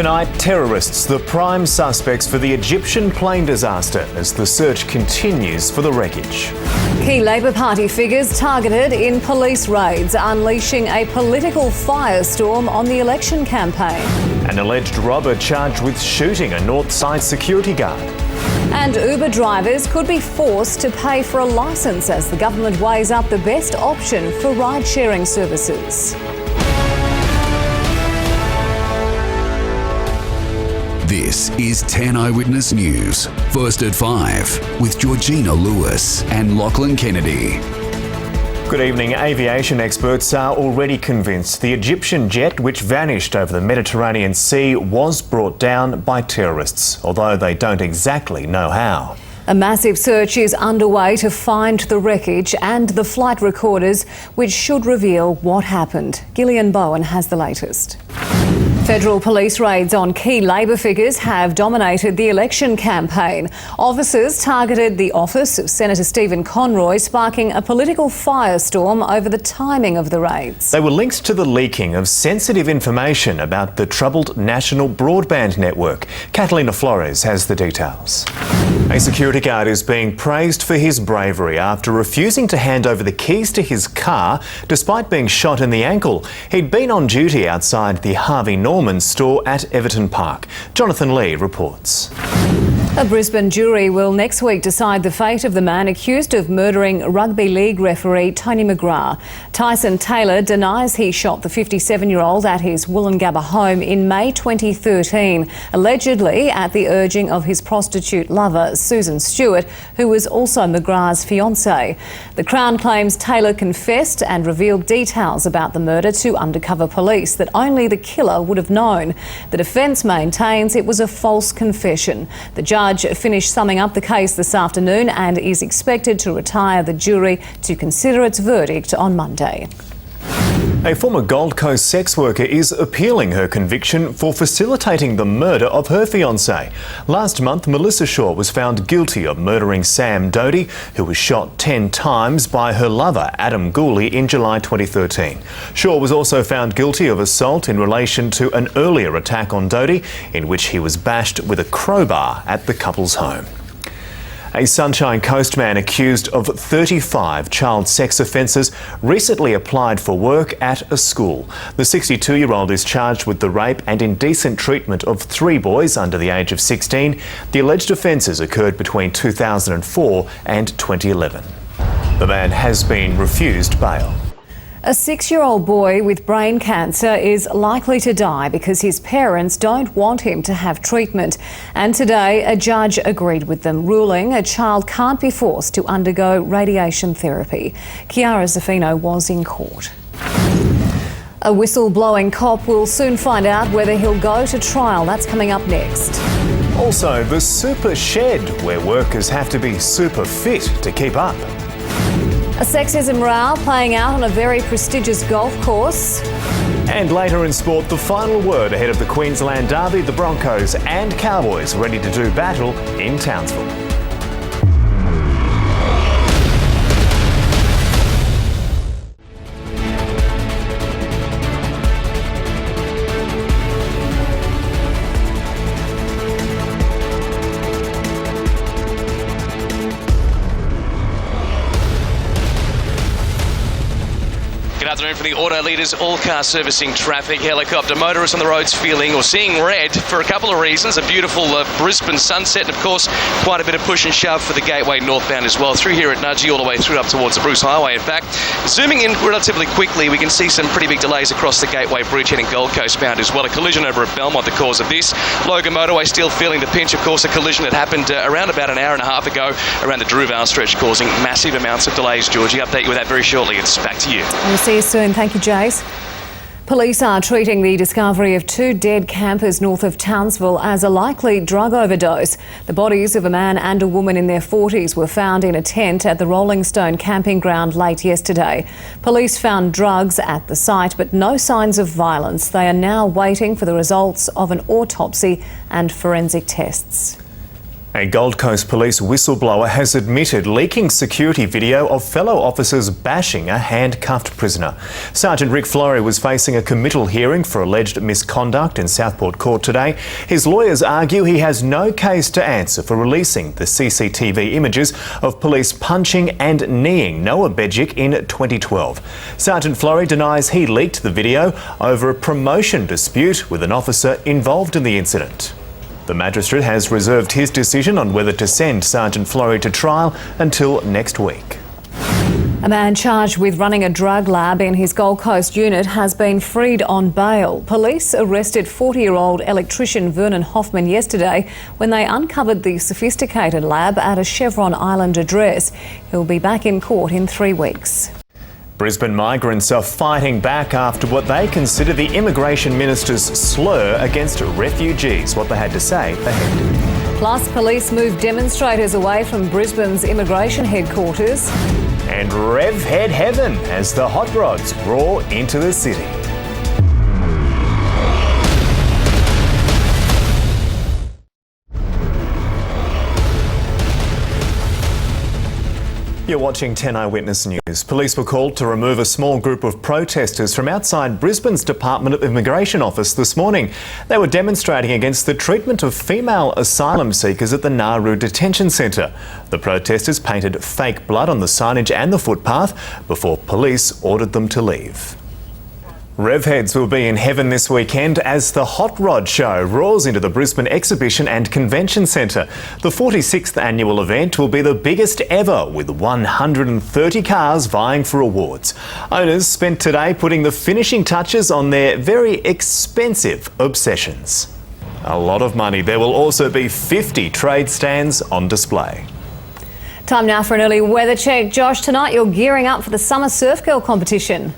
Tonight, terrorists, the prime suspects for the Egyptian plane disaster as the search continues for the wreckage. Key Labor Party figures targeted in police raids, unleashing a political firestorm on the election campaign. An alleged robber charged with shooting a Northside security guard. And Uber drivers could be forced to pay for a licence as the government weighs up the best option for ride-sharing services. This is 10 Eyewitness News, first at 5, with Georgina Lewis and Lachlan Kennedy. Good evening. Aviation experts are already convinced the Egyptian jet which vanished over the Mediterranean Sea was brought down by terrorists, although they don't exactly know how. A massive search is underway to find the wreckage and the flight recorders, which should reveal what happened. Gillian Bowen has the latest. Federal police raids on key Labor figures have dominated the election campaign. Officers targeted the office of Senator Stephen Conroy, sparking a political firestorm over the timing of the raids. They were linked to the leaking of sensitive information about the troubled national broadband network. Catalina Flores has the details. A security guard is being praised for his bravery after refusing to hand over the keys to his car despite being shot in the ankle. He'd been on duty outside the Harvey Norman store at Everton Park. Jonathan Lee reports. A Brisbane jury will next week decide the fate of the man accused of murdering rugby league referee Tony McGrath. Tyson Taylor denies he shot the 57-year-old at his Woolloongabba home in May 2013, allegedly at the urging of his prostitute lover, Susan Stewart, who was also McGrath's fiancée. The Crown claims Taylor confessed and revealed details about the murder to undercover police that only the killer would have known. The defence maintains it was a false confession. The judge finished summing up the case this afternoon and is expected to retire the jury to consider its verdict on Monday. A former Gold Coast sex worker is appealing her conviction for facilitating the murder of her fiancé. Last month, Melissa Shaw was found guilty of murdering Sam Doty, who was shot 10 times by her lover, Adam Gooley, in July 2013. Shaw was also found guilty of assault in relation to an earlier attack on Doty, in which he was bashed with a crowbar at the couple's home. A Sunshine Coast man accused of 35 child sex offences recently applied for work at a school. The 62-year-old is charged with the rape and indecent treatment of 3 boys under the age of 16. The alleged offences occurred between 2004 and 2011. The man has been refused bail. A 6-year-old boy with brain cancer is likely to die because his parents don't want him to have treatment. And today, a judge agreed with them, ruling a child can't be forced to undergo radiation therapy. Chiara Zaffino was in court. A whistle-blowing cop will soon find out whether he'll go to trial. That's coming up next. Also, the super shed, where workers have to be super fit to keep up. A sexism row playing out on a very prestigious golf course. And later in sport, the final word ahead of the Queensland Derby, the Broncos and Cowboys ready to do battle in Townsville. Good afternoon from the auto leaders, all car servicing traffic, helicopter, motorists on the roads feeling or seeing red for a couple of reasons. A beautiful Brisbane sunset and of course quite a bit of push and shove for the Gateway northbound as well, through here at Nudgee all the way through up towards the Bruce Highway. In fact, zooming in relatively quickly, we can see some pretty big delays across the Gateway Bridge heading Gold Coast bound as well. A collision over at Belmont the cause of this. Logan Motorway still feeling the pinch. Of course, a collision that happened around about an hour and a half ago around the Druvale stretch, causing massive amounts of delays. Georgie, update you with that very shortly. It's back to you. We'll see you soon. Thank you, Jace. Police are treating the discovery of 2 dead campers north of Townsville as a likely drug overdose. The bodies of a man and a woman in their 40s were found in a tent at the Rolling Stone camping ground late yesterday. Police found drugs at the site but no signs of violence. They are now waiting for the results of an autopsy and forensic tests. A Gold Coast police whistleblower has admitted leaking security video of fellow officers bashing a handcuffed prisoner. Sergeant Rick Florey was facing a committal hearing for alleged misconduct in Southport Court today. His lawyers argue he has no case to answer for releasing the CCTV images of police punching and kneeing Noah Bejic in 2012. Sergeant Florey denies he leaked the video over a promotion dispute with an officer involved in the incident. The magistrate has reserved his decision on whether to send Sergeant Florey to trial until next week. A man charged with running a drug lab in his Gold Coast unit has been freed on bail. Police arrested 40-year-old electrician Vernon Hoffman yesterday when they uncovered the sophisticated lab at a Chevron Island address. He'll be back in court in 3 weeks. Brisbane migrants are fighting back after what they consider the Immigration Minister's slur against refugees. What they had to say ahead. Plus, police moved demonstrators away from Brisbane's immigration headquarters. And Rev Head Heaven as the hot rods roar into the city. You're watching 10 Eyewitness News. Police were called to remove a small group of protesters from outside Brisbane's Department of Immigration office this morning. They were demonstrating against the treatment of female asylum seekers at the Nauru Detention Centre. The protesters painted fake blood on the signage and the footpath before police ordered them to leave. Revheads will be in heaven this weekend as the Hot Rod Show roars into the Brisbane Exhibition and Convention Centre. The 46th annual event will be the biggest ever, with 130 cars vying for awards. Owners spent today putting the finishing touches on their very expensive obsessions. A lot of money. There will also be 50 trade stands on display. Time now for an early weather check. Josh, tonight you're gearing up for the Summer Surf Girl competition.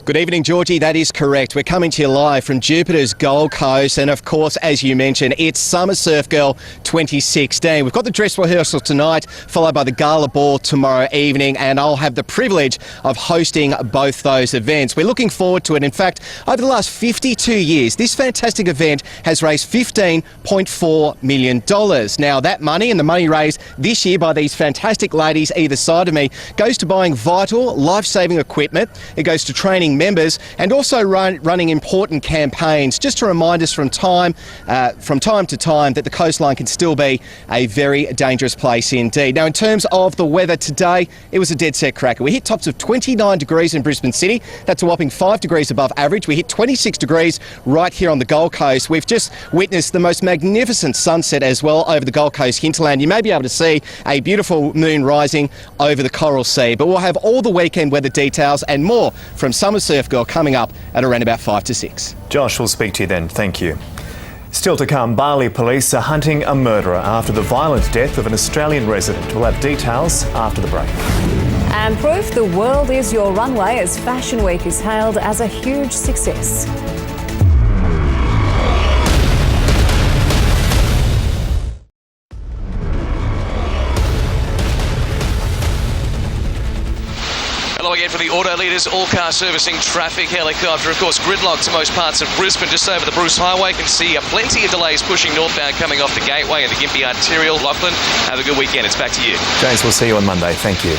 Good evening, Georgie. That is correct. We're coming to you live from Jupiter's Gold Coast. And of course, as you mentioned, it's Summer Surf Girl 2016. We've got the dress rehearsal tonight, followed by the gala ball tomorrow evening. And I'll have the privilege of hosting both those events. We're looking forward to it. In fact, over the last 52 years, this fantastic event has raised $15.4 million. Now, that money and the money raised this year by these fantastic ladies either side of me goes to buying vital, life-saving equipment. It goes to training members and also running important campaigns just to remind us from time to time that the coastline can still be a very dangerous place indeed. Now, in terms of the weather today, it was a dead set cracker. We hit tops of 29 degrees in Brisbane City. That's a whopping 5 degrees above average. We hit 26 degrees right here on the Gold Coast. We've just witnessed the most magnificent sunset as well over the Gold Coast hinterland. You may be able to see a beautiful moon rising over the Coral Sea, but we'll have all the weekend weather details and more from Summer Surf Girl coming up at around about 5 to 6. Josh, we'll speak to you then. Thank you. Still to come, Bali police are hunting a murderer after the violent death of an Australian resident. We'll have details after the break. And proof the world is your runway as Fashion Week is hailed as a huge success. Hello again for the Auto Leaders all-car servicing traffic helicopter. Of course, gridlocked to most parts of Brisbane, just over the Bruce Highway. Can see plenty of delays pushing northbound coming off the Gateway and the Gympie Arterial. Lachlan, have a good weekend. It's back to you. James, we'll see you on Monday. Thank you.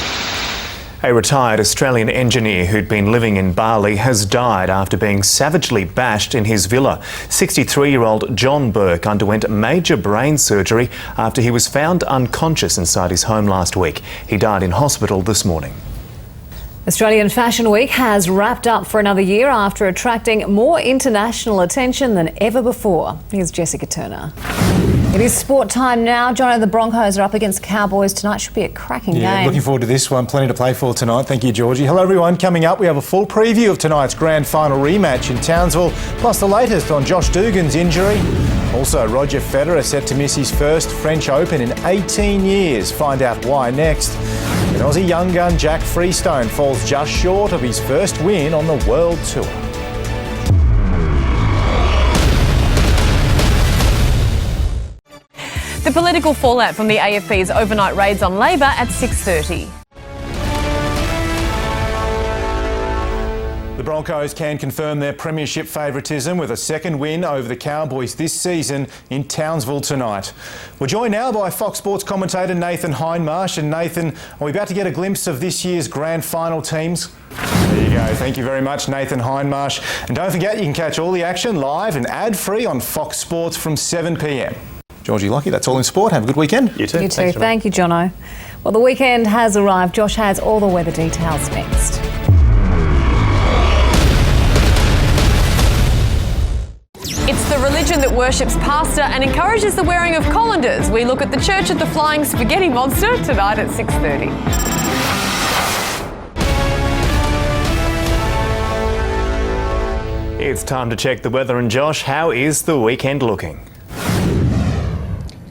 A retired Australian engineer who'd been living in Bali has died after being savagely bashed in his villa. 63-year-old John Burke underwent major brain surgery after he was found unconscious inside his home last week. He died in hospital this morning. Australian Fashion Week has wrapped up for another year after attracting more international attention than ever before. Here's Jessica Turner. It is sport time now. Jono, the Broncos are up against Cowboys tonight. Should be a cracking game. Looking forward to this one. Plenty to play for tonight. Thank you, Georgie. Hello, everyone. Coming up, we have a full preview of tonight's grand final rematch in Townsville, plus the latest on Josh Dugan's injury. Also, Roger Federer set to miss his first French Open in 18 years. Find out why next. And Aussie young gun Jack Freestone falls just short of his first win on the World Tour. The political fallout from the AFP's overnight raids on Labor at 6:30. The Broncos can confirm their premiership favouritism with a second win over the Cowboys this season in Townsville tonight. We're joined now by Fox Sports commentator Nathan Hindmarsh. And Nathan, are we about to get a glimpse of this year's grand final teams? There you go. Thank you very much, Nathan Hindmarsh. And don't forget, you can catch all the action live and ad-free on Fox Sports from 7 p.m. Georgie, Lockie, that's all in sport. Have a good weekend. You too. Thank you, Jono. Well, the weekend has arrived. Josh has all the weather details next. It's the religion that worships pasta and encourages the wearing of colanders. We look at the Church of the Flying Spaghetti Monster tonight at 6:30. It's time to check the weather, and Josh, how is the weekend looking?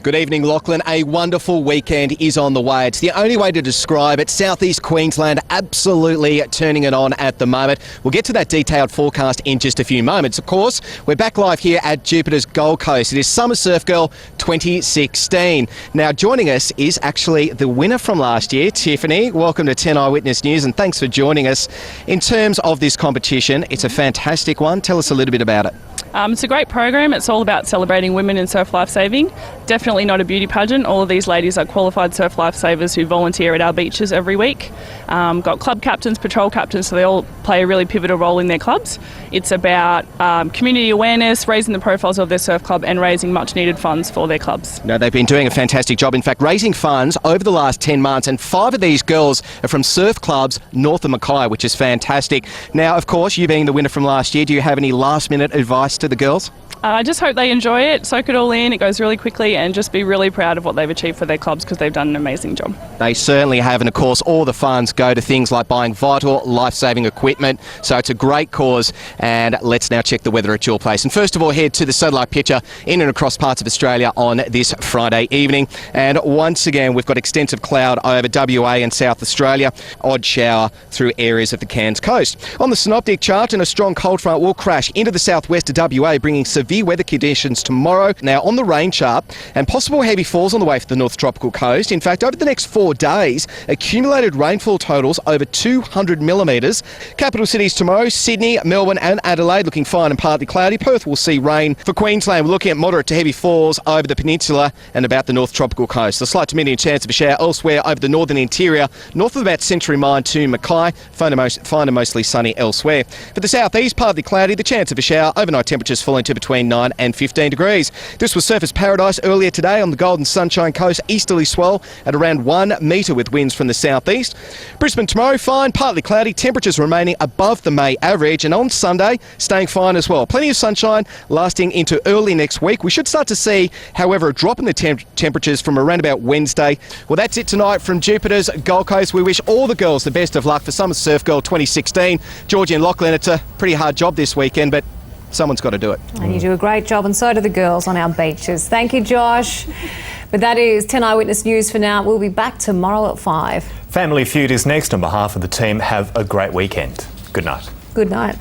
Good evening, Lachlan. A wonderful weekend is on the way. It's the only way to describe it. Southeast Queensland absolutely turning it on at the moment. We'll get to that detailed forecast in just a few moments. Of course, we're back live here at Jupiter's Gold Coast. It is Summer Surf Girl 2016. Now, joining us is actually the winner from last year, Tiffany. Welcome to 10 Eyewitness News, and thanks for joining us. In terms of this competition, it's a fantastic one. Tell us a little bit about it. It's a great program. It's all about celebrating women in surf lifesaving. Definitely not a beauty pageant. All of these ladies are qualified surf lifesavers who volunteer at our beaches every week. Got club captains, patrol captains, so they all play a really pivotal role in their clubs. It's about community awareness, raising the profiles of their surf club and raising much needed funds for their clubs. No, they've been doing a fantastic job. In fact, raising funds over the last 10 months, and 5 of these girls are from surf clubs north of Mackay, which is fantastic. Now, of course, you being the winner from last year, do you have any last-minute advice to the girls? I just hope they enjoy it, soak it all in, it goes really quickly, and just be really proud of what they've achieved for their clubs because they've done an amazing job. They certainly have, and of course all the funds go to things like buying vital life-saving equipment, so it's a great cause. And let's now check the weather at your place. And first of all, head to the satellite picture in and across parts of Australia on this Friday evening. And once again, we've got extensive cloud over WA and South Australia, odd shower through areas of the Cairns coast. On the synoptic chart, and a strong cold front will crash into the southwest of WA, bringing severe weather conditions tomorrow. Now, on the rain chart, and possible heavy falls on the way for the North Tropical Coast. In fact, over the next 4 days, accumulated rainfall totals over 200 millimetres. Capital cities tomorrow, Sydney, Melbourne and Adelaide looking fine and partly cloudy. Perth will see rain. For Queensland, we're looking at moderate to heavy falls over the peninsula and about the North Tropical Coast. A slight to medium chance of a shower elsewhere over the northern interior, north of about Century Mine to Mackay. Fine and mostly sunny elsewhere. For the southeast, partly cloudy, the chance of a shower. Overnight temperatures falling to between 9 and 15 degrees. This was Surfers Paradise earlier today on the Golden Sunshine Coast. Easterly swell at around 1 metre with winds from the southeast. Brisbane tomorrow, fine, partly cloudy, temperatures remaining above the May average, and on Sunday, staying fine as well. Plenty of sunshine lasting into early next week. We should start to see, however, a drop in the temperatures from around about Wednesday. Well, that's it tonight from Jupiter's Gold Coast. We wish all the girls the best of luck for Summer Surf Girl 2016. Georgie and Lachlan, it's a pretty hard job this weekend, but someone's got to do it. And you do a great job, and so do the girls on our beaches. Thank you, Josh. But that is 10 Eyewitness News for now. We'll be back tomorrow at 5. Family Feud is next. On behalf of the team, have a great weekend. Good night. Good night.